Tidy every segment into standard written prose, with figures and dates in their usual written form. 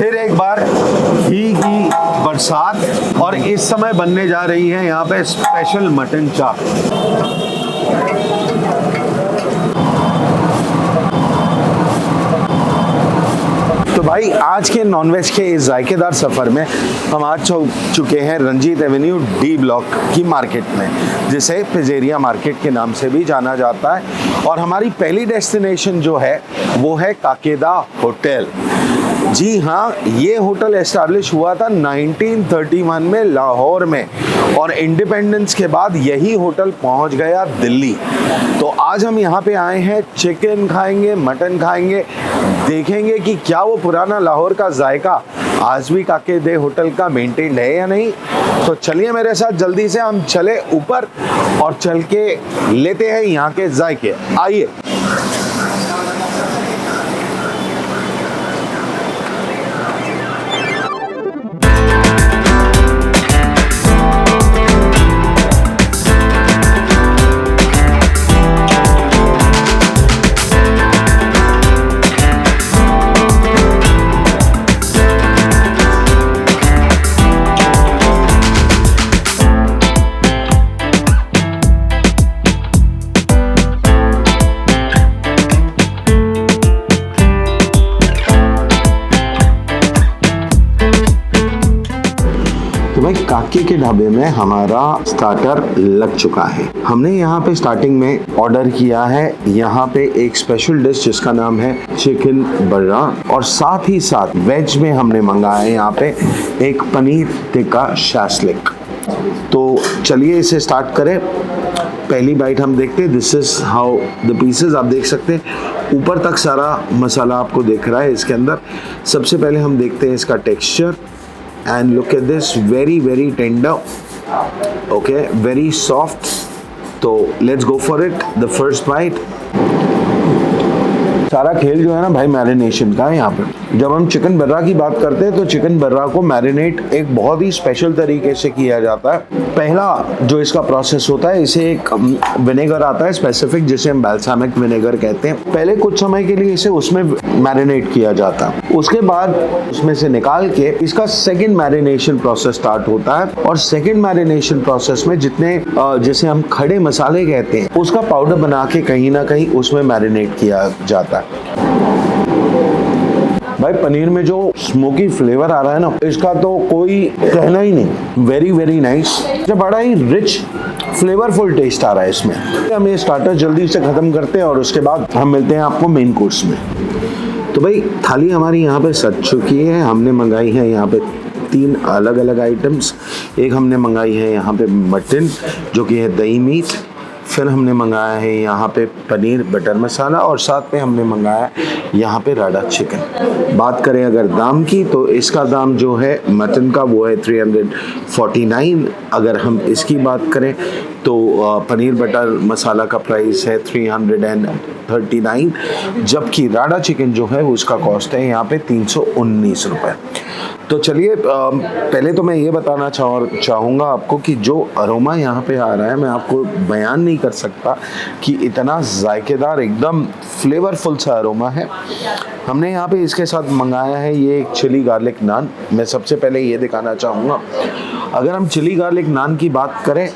फिर एक बार घी की बरसात और इस समय बनने जा रही है यहाँ पे स्पेशल मटन चाप। तो भाई आज के नॉनवेज के इस जायकेदार सफ़र में हम आ चुके हैं रंजीत एवेन्यू डी ब्लॉक की मार्केट में, जिसे पिज़ेरिया मार्केट के नाम से भी जाना जाता है। और हमारी पहली डेस्टिनेशन जो है वो है काकेदा होटल। जी हाँ, ये होटल एस्टैब्लिश हुआ था 1931 में लाहौर में, और इंडिपेंडेंस के बाद यही होटल पहुंच गया दिल्ली। तो आज हम यहाँ पे आए हैं, चिकन खाएंगे, मटन खाएंगे, देखेंगे कि क्या वो पुराना लाहौर का जायका आज भी काकेदा होटल का मेंटेन्ड है या नहीं। तो चलिए मेरे साथ, जल्दी से हम चले ऊपर और चल के लेते हैं यहाँ के जायके। आइए। काके के ढाबे में हमारा स्टार्टर लग चुका है। हमने यहाँ पे स्टार्टिंग में ऑर्डर किया है यहाँ पे एक स्पेशल डिश जिसका नाम है चिकन बर्रा, और साथ ही साथ वेज में हमने मंगाया है यहाँ पे एक पनीर टिक्का शास्लिक। तो चलिए इसे स्टार्ट करें। पहली बाइट हम देखते हैं। This is how the pieces, आप देख सकते हैं ऊपर तक सारा मसाला आपको दिख रहा है इसके अंदर। सबसे पहले हम देखते हैं इसका texture, and look at this, very tender, okay, very soft. So let's go for it. The first bite. सारा खेल जो है ना भाई मैरिनेशन का है। यहाँ पे जब हम चिकन बर्रा की बात करते हैं तो चिकन बर्रा को मैरिनेट एक बहुत ही स्पेशल तरीके से किया जाता है। पहला जो इसका प्रोसेस होता है, इसे एक विनेगर आता है स्पेसिफिक जिसे हम बैल्सामिक विनेगर कहते हैं। पहले कुछ समय के लिए इसे उसमें मैरिनेट किया जाता है, उसके बाद उसमें से निकाल के इसका सेकेंड मैरिनेशन प्रोसेस स्टार्ट होता है। और सेकेंड मैरिनेशन प्रोसेस में जितने जिसे हम खड़े मसाले कहते हैं उसका पाउडर बना के कहीं ना कहीं उसमें मैरिनेट किया जाता है। भाई पनीर में जो स्मोकी फ्लेवर आ रहा है ना, इसका तो कोई कहना ही नहीं। वेरी नाइस, बड़ा ही रिच फ्लेवरफुल टेस्ट आ रहा है इसमें। हम ये स्टार्टर जल्दी से खत्म करते हैं और उसके बाद हम मिलते हैं आपको मेन कोर्स में। तो भाई थाली हमारी यहाँ पे सज चुकी है। हमने मंगाई है यहाँ पे 3 अलग अलग आइटम्स। एक हमने मंगाई है यहाँ पे मटन जो कि है दही मीट, फिर हमने मंगाया है यहाँ पे पनीर बटर मसाला, और साथ में हमने मंगाया यहाँ पे राडा चिकन। बात करें अगर दाम की तो इसका दाम जो है मटन का वो है 349। अगर हम इसकी बात करें तो पनीर बटर मसाला का प्राइस है 339, जबकि राडा चिकन जो है उसका कॉस्ट है यहाँ पे 319 रुपये। तो चलिए पहले तो मैं ये बताना चाहूँगा आपको कि जो अरोमा यहाँ पे आ रहा है, मैं आपको बयान नहीं कर सकता कि इतना जायकेदार एकदम फ्लेवरफुल सा अरोमा है। हमने यहाँ पे इसके साथ मंगाया है ये एक चिली गार्लिक नान। मैं सबसे पहले ये दिखाना चाहूँगा, अगर हम चिली गार्लिक नान की बात करें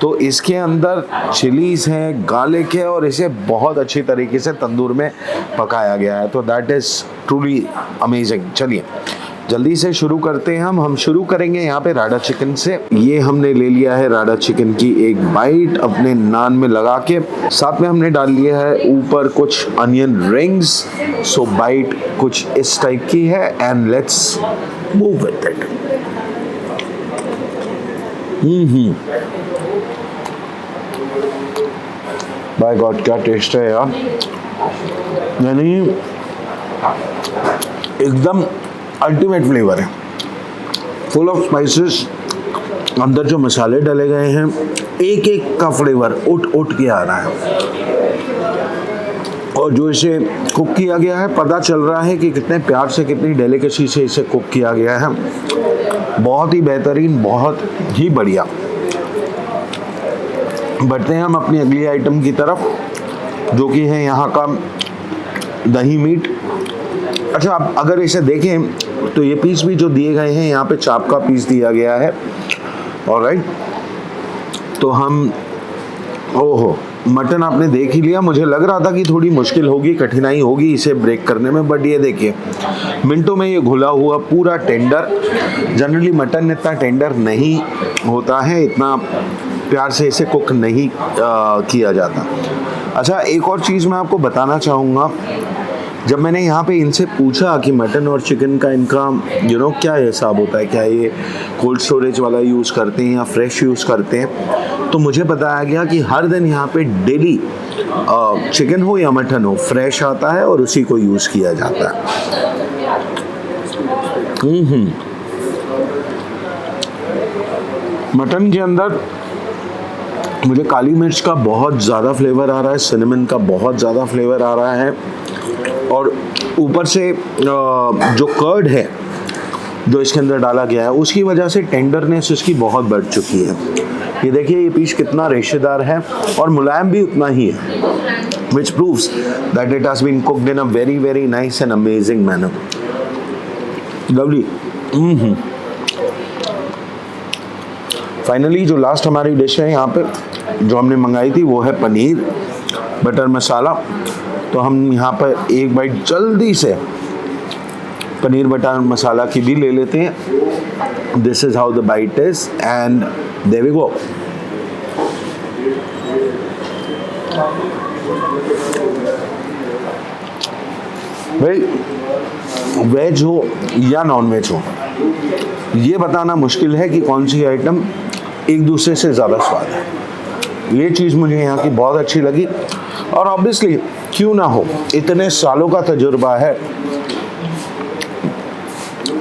तो इसके अंदर चिलीज़ हैं, गार्लिक है, और इसे बहुत अच्छी तरीके से तंदूर में पकाया गया है। तो दैट इज़ ट्रूली अमेजिंग। चलिए जल्दी से शुरू करते हैं। हम शुरू करेंगे यहाँ पे राडा चिकन से। ये हमने ले लिया है राडा चिकन की एक बाइट अपने नान में लगा के, साथ में हमने डाल लिया है ऊपर कुछ अनियन रिंग्स। सो बाइट कुछ इस टाइप की है and let's move with it. By god क्या टेस्ट है यार, यानी एकदम अल्टीमेट फ्लेवर है, फुल ऑफ स्पाइसेस। अंदर जो मसाले डाले गए हैं एक एक का फ्लेवर उठ के आ रहा है, और जो इसे कुक किया गया है पता चल रहा है कि कितने प्यार से, कितनी डेलिकेसी से इसे कुक किया गया है। बहुत ही बेहतरीन, बहुत ही बढ़िया। बढ़ते हैं हम अपनी अगली आइटम की तरफ, जो कि है यहाँ का दही मीट। अच्छा, आप अगर इसे देखें तो ये पीस भी जो दिए गए हैं यहाँ पे चाप का पीस दिया गया है। ऑलराइट, तो हम, ओहो, मटन आपने देख ही लिया। मुझे लग रहा था कि थोड़ी मुश्किल होगी, कठिनाई होगी इसे ब्रेक करने में, बट ये देखिए मिनटों में ये घुला हुआ पूरा टेंडर। जनरली मटन इतना टेंडर नहीं होता है, इतना प्यार से इसे कुक नहीं किया जाता। अच्छा, एक और चीज़ मैं आपको बताना चाहूँगा। जब मैंने यहाँ पे इनसे पूछा कि मटन और चिकन का इनका क्या हिसाब होता है, क्या ये कोल्ड स्टोरेज वाला यूज़ करते हैं या फ्रेश यूज़ करते हैं, तो मुझे बताया गया कि हर दिन यहाँ पे डेली चिकन हो या मटन हो, फ्रेश आता है और उसी को यूज़ किया जाता है। मटन के अंदर मुझे काली मिर्च का बहुत ज़्यादा फ्लेवर आ रहा है, सिनेमन का बहुत ज़्यादा फ्लेवर आ रहा है, और ऊपर से जो कर्ड है जो इसके अंदर डाला गया है उसकी वजह से टेंडरनेस इसकी बहुत बढ़ चुकी है। ये देखिए ये पीस कितना रेशेदार है और मुलायम भी उतना ही है, which proves that it has been cooked in a very very nice and amazing manner. Lovely. Finally जो लास्ट हमारी डिश है यहाँ पे जो हमने मंगाई थी वो है पनीर बटर मसाला। तो हम यहाँ पर एक बाइट जल्दी से पनीर बटर मसाला की भी ले लेते हैं। This is how the bite is and there we go. भाई वेज हो या नॉन वेज हो, ये बताना मुश्किल है कि कौन सी आइटम एक दूसरे से ज़्यादा स्वाद है। ये चीज़ मुझे यहाँ की बहुत अच्छी लगी और ऑब्वियसली क्यों ना हो, इतने सालों का तजुर्बा है,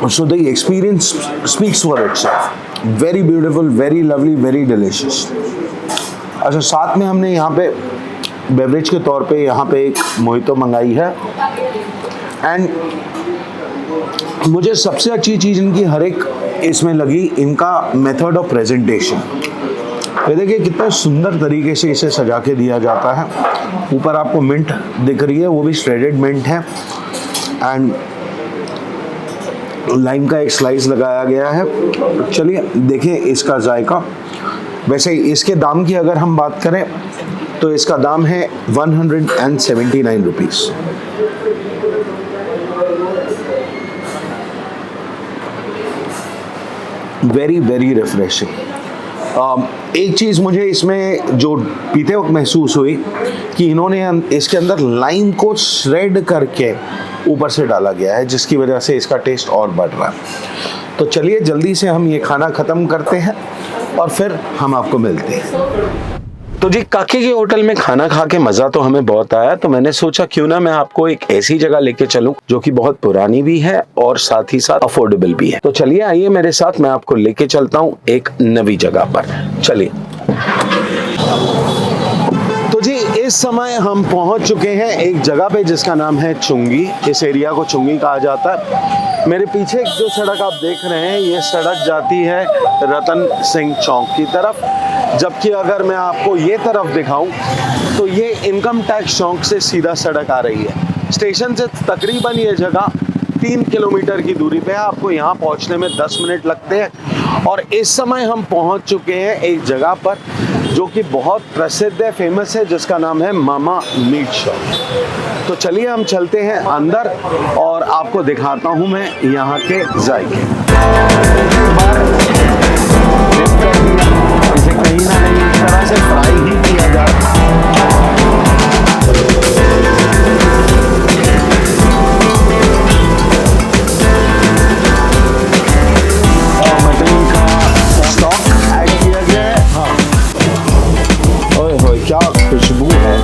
so the experience speaks for itself. Very beautiful, very lovely, very delicious. अच्छा, साथ में हमने यहाँ पे बेवरेज के तौर पे यहाँ पे एक मोहितो मंगाई है एंड मुझे सबसे अच्छी चीज़ इनकी हर एक इसमें लगी इनका मेथड ऑफ प्रेजेंटेशन। ये देखिए कितना सुंदर तरीके से इसे सजा के दिया जाता है। ऊपर आपको मिंट दिख रही है, वो भी श्रेडेड मिंट है एंड लाइम का एक स्लाइस लगाया गया है। चलिए देखिए इसका जायका। वैसे इसके दाम की अगर हम बात करें तो इसका दाम है 179 रुपीज़। Very very refreshing. एक चीज़ मुझे इसमें जो पीते वक्त महसूस हुई कि इन्होंने इसके अंदर लाइम को श्रेड करके ऊपर से डाला गया है, जिसकी वजह से इसका टेस्ट और बढ़ रहा है। तो चलिए जल्दी से हम ये खाना ख़त्म करते हैं और फिर हम आपको मिलते हैं। तो जी काकी के होटल में खाना खा के मज़ा तो हमें बहुत आया, तो मैंने सोचा क्यों ना मैं आपको एक ऐसी जगह लेके चलूं जो कि बहुत पुरानी भी है और साथ ही साथ अफोर्डेबल भी है। तो चलिए आइए मेरे साथ, मैं आपको लेके चलता हूं एक नई जगह पर। चलिए। तो जी इस समय हम पहुंच चुके हैं एक जगह पे जिसका नाम है चुंगी। इस एरिया को चुंगी कहा जाता है। मेरे पीछे जो सड़क आप देख रहे हैं ये सड़क जाती है रतन सिंह चौक की तरफ, जबकि अगर मैं आपको ये तरफ दिखाऊं तो ये इनकम टैक्स चौक से सीधा सड़क आ रही है। स्टेशन से तकरीबन ये जगह 3 किलोमीटर की दूरी पे है। आपको यहाँ पहुँचने में 10 मिनट लगते हैं और इस समय हम पहुँच चुके हैं एक जगह पर जो कि बहुत प्रसिद्ध है, फेमस है, जिसका नाम है मामा मीट शॉप। तो चलिए हम चलते हैं अंदर और आपको दिखाता हूँ मैं यहाँ के जायके। इसे कहीं ना कहीं इस तरह से फ्राई ही किया जाता है। मटन का स्टॉक ऐड किया गया है। हाँ, ओए होए क्या खुशबू है।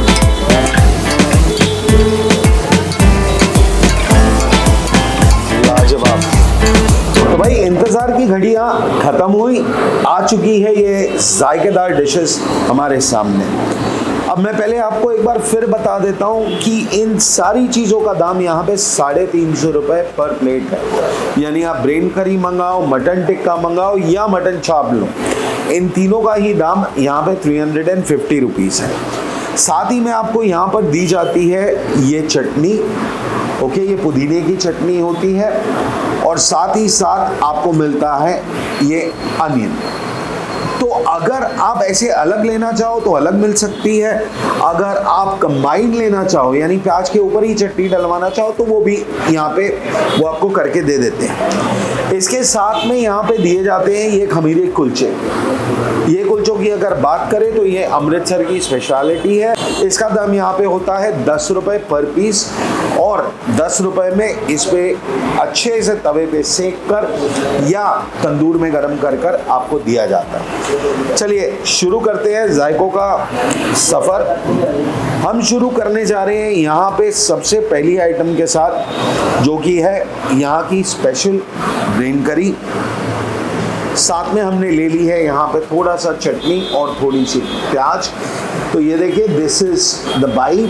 लाजवाब। तो भाई इंतजार की घड़ियां खत्म हुई, आ चुकी है ये जायकेदार डिशेस हमारे सामने। अब मैं पहले आपको एक बार फिर बता देता हूँ कि इन सारी चीज़ों का दाम यहाँ पे 350 रुपये पर प्लेट है। यानी आप ब्रेन करी मंगाओ, मटन टिक्का मंगाओ या मटन चाप लो, इन तीनों का ही दाम यहाँ पे 350 रुपीज़ है। साथ ही में आपको यहाँ पर दी जाती है ये चटनी। ओके, ये पुदीने की चटनी होती है और साथ ही साथ आपको मिलता है ये अनियन। तो अगर आप ऐसे अलग लेना चाहो तो अलग मिल सकती है, अगर आप कंबाइंड लेना चाहो यानी प्याज के ऊपर ही चटनी डलवाना चाहो तो वो भी यहाँ पे वो आपको करके दे देते हैं। इसके साथ में यहाँ पे दिए जाते हैं ये खमीरे कुलचे। ये कुलचों की अगर बात करें तो ये अमृतसर की स्पेशलिटी है। इसका दाम यहाँ पे होता है 10 रुपए पर पीस और 10 रुपए में इस पे अच्छे से तवे पे सेक कर या तंदूर में गर्म कर कर आपको दिया जाता है। चलिए शुरू करते हैं जायकों का सफ़र। हम शुरू करने जा रहे हैं यहाँ पे सबसे पहली आइटम के साथ, जो कि है यहाँ की स्पेशल ग्रीन करी। साथ में हमने ले ली है यहाँ पे थोड़ा सा चटनी और थोड़ी सी प्याज। तो ये देखिए, this is the bite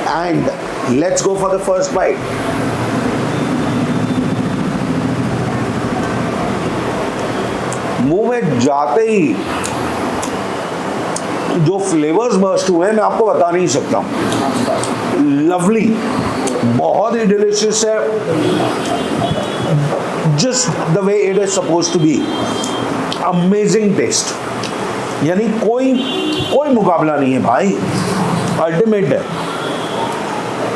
and let's go for the first bite. मुंह में जाते ही जो फ्लेवर्स बर्स्ट हुए मैं आपको बता नहीं सकता। लवली, बहुत ही डिलीशियस है, just the way it is suppose to be. Amazing taste, यानी कोई मुकाबला नहीं है भाई, अल्टीमेट है।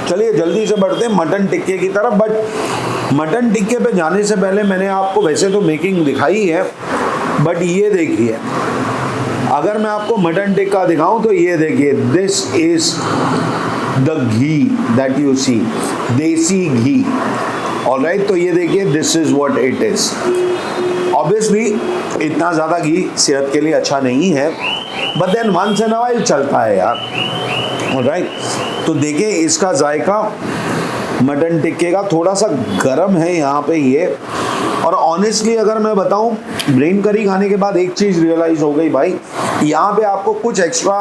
चलिए जल्दी से बढ़ते हैं मटन टिक्के की तरफ। बट मटन टिक्के पे जाने से पहले मैंने आपको वैसे तो मेकिंग दिखाई है, बट ये देखिए, अगर मैं आपको मटन टिक्का दिखाऊं तो ये देखिए, this is the ghee that you see, desi ghee. Alright, तो ये देखिए, this is what it is. Obviously इतना ज़्यादा घी सेहत के लिए अच्छा नहीं है, but then once in a while चलता है यार। ऑलराइट, तो देखिए इसका जायका मटन टिक्के का थोड़ा सा गरम है यहाँ पे ये। और ऑनेस्टली अगर मैं बताऊं, ग्रीन करी खाने के बाद एक चीज़ रियलाइज़ हो गई भाई, यहाँ पे आपको कुछ एक्स्ट्रा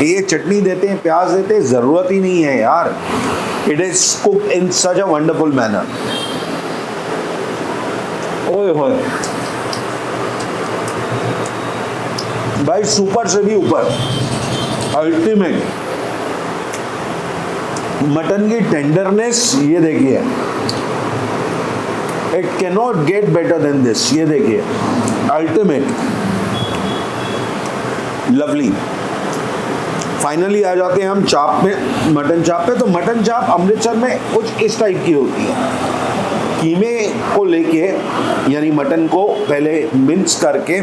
ये चटनी देते हैं, प्याज देते हैं, ज़रूरत ही नहीं है यार। It is cooked in such a wonderful manner. ओए होए भाई, सुपर से भी ऊपर, अल्टीमेट। मटन की टेंडरनेस ये देखिए, it can not get better than this. ये देखिए, अल्टीमेट, लवली। फाइनली आ जाते हैं हम चाप में, मटन चाप पे। तो मटन चाप अमृतसर में कुछ इस टाइप की होती है। कीमे को लेके, यानी मटन को पहले मिक्स करके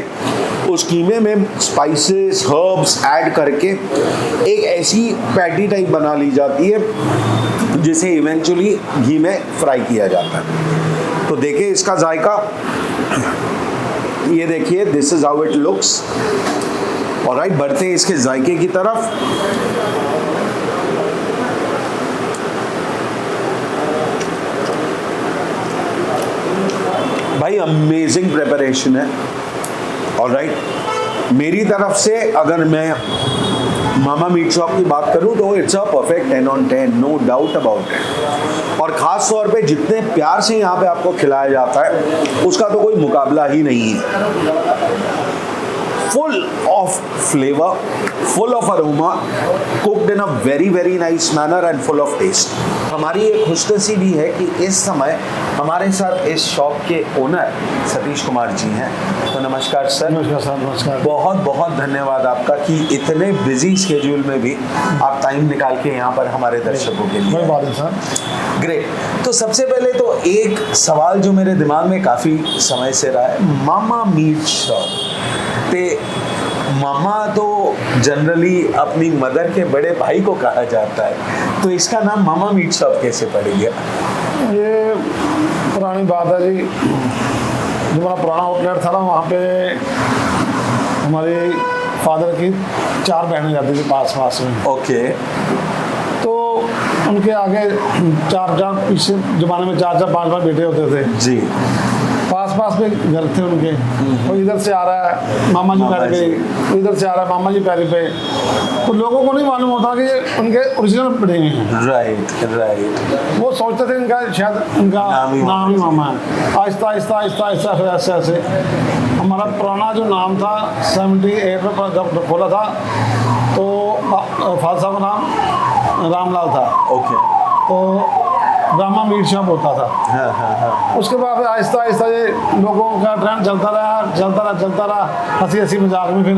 उस कीमे में स्पाइसेस, हर्ब्स ऐड करके एक ऐसी पैटी टाइप बना ली जाती है जिसे इवेंचुअली घी में फ्राई किया जाता है। तो देखिए इसका जायका, ये देखिए, this is how it looks. Alright, बढ़ते हैं इसके जायके की तरफ। भाई अमेजिंग प्रिपरेशन है। ऑलराइट, मेरी तरफ से अगर मैं मामा मीट शॉप की बात करूं तो it's a perfect 10 on 10, no doubt about it. और ख़ास तौर पे जितने प्यार से यहाँ पे आपको खिलाया जाता है उसका तो कोई मुकाबला ही नहीं है। full of flavor, full of aroma, cooked in a very very nice manner and full of taste। हमारी एक खुशनसीबी है कि इस समय हमारे साथ इस शॉप के ओनर सतीश कुमार जी हैं। तो नमस्कार सर। नमस्कार सर। नमस्कार। बहुत बहुत धन्यवाद आपका कि इतने बिजी स्केड्यूल में भी आप टाइम निकाल के यहाँ पर हमारे दर्शकों के लिए। कोई बात नहीं सर। ग्रेट। तो सबसे पहले तो एक सवाल जो मेरे दिमाग में काफ़ी समय से रहा है, मामा मीट शॉप पे मामा तो जनरली अपनी मदर के बड़े भाई को कहा जाता है, तो इसका नाम मामा मीट शॉप कैसे पड़ गया? ये पुरानी बात है जी, जो हमारा पुराना आउटलेट था ना, वहाँ पे हमारे फादर की 4 बहनें जाती थी पास में। ओके। तो उनके आगे 4 पीछे ज़माने में 4 5 बेटे होते थे जी। पास में घर थे उनके। और इधर से आ रहा है मामा जी पैर पे, इधर से आ रहा है मामा जी पैर पे, तो लोगों को नहीं मालूम होता कि ये उनके ओरिजिनल पड़े हैं। राइट। वो सोचते थे इनका शायद उनका नाम ही मामा है। आहिस्ता आहिस्ता फिर ऐसे हमारा पुराना जो नाम था 78 में जब खोला था, तो फादर साहब का नाम रामलाल था। ओके। तो ब्रह्मा मीट शॉप होता था। हाँ हाँ हाँ। उसके बाद फिर आहिस्ता आहिस्ता ये लोगों का ट्रेंड चलता रहा हंसी हंसी मजाक में। फिर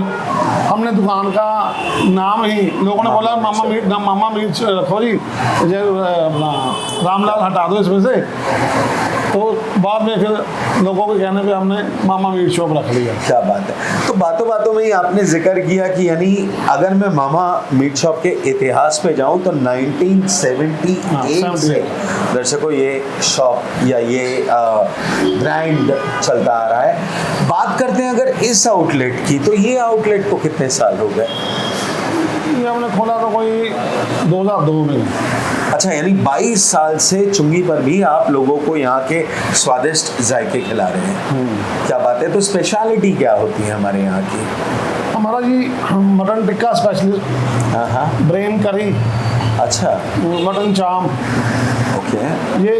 हमने दुकान का नाम ही लोगों ने बोला मामा मीट रखो जी, ये अपना रामलाल हटा दो इसमें से। तो बाद में फिर लोगों के कहने पे हमने मामा मीट शॉप रख लिया। क्या बात है। तो बातों बातों में ही आपने जिक्र किया कि यानी अगर मैं मामा मीट शॉप के इतिहास पे जाऊं तो 1978 से दर्शकों ये शॉप या ये ब्रांड चलता आ रहा है। बात करते हैं अगर इस आउटलेट की, तो ये आउटलेट को कितने साल हो गए? ये हमने खोला तो कोई 2002 में। अच्छा, यानी 22 साल से चुंगी पर भी आप लोगों को यहाँ के स्वादिष्ट जायके खिला रहे हैं। क्या बात है। तो स्पेशलिटी क्या होती है हमारे यहाँ की? हमारा जी मटन टिक्का स्पेशलिस्ट, हाँ हाँ। ब्रेन करी, अच्छा, मटन चाम, ओके ये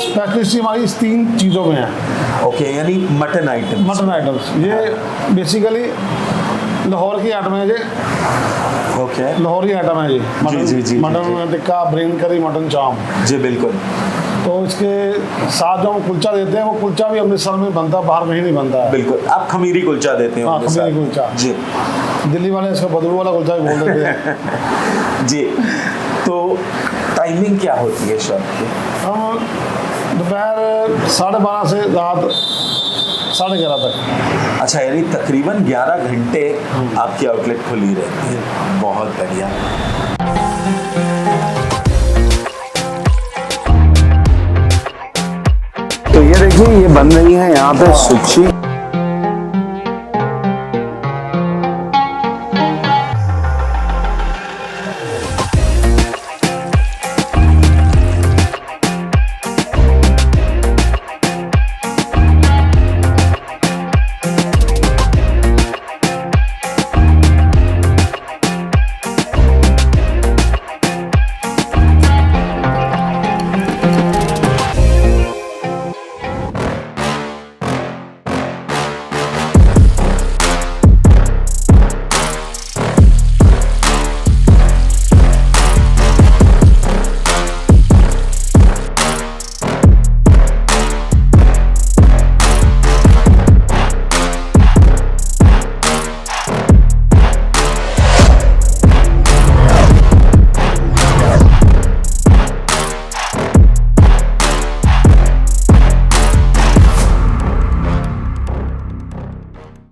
स्पेशलिस्ट हमारी इस 3 चीज़ों में है। ओके, यानी मटन आइटम्स। ये बेसिकली लाहौर की आइटम है। ये ओके, लाहौरी आइटम है। ये जी, मटन टिक्का, ब्रेन करी, मटन चाम। जी बिल्कुल। तो इसके साथ जो हम कुलचा देते हैं, वो कुलचा भी अमृतसर में बनता है, बाहर कहीं नहीं बनता है। बिल्कुल, आप खमीरी कुलचा देते हैं? हाँ, खमीरी कुलचा जी। दिल्ली वाले इसको बदलू वाला कुलचा भी बोल देते हैं। जी। तो टाइमिंग क्या होती है शॉप की? हम दोपहर 12:30 से रात 11:30 तक। अच्छा, यानी तकरीबन 11 घंटे आपकी आउटलेट खुली रहती है। बहुत बढ़िया। तो ये देखिए, ये बन रही है यहाँ पे सुची।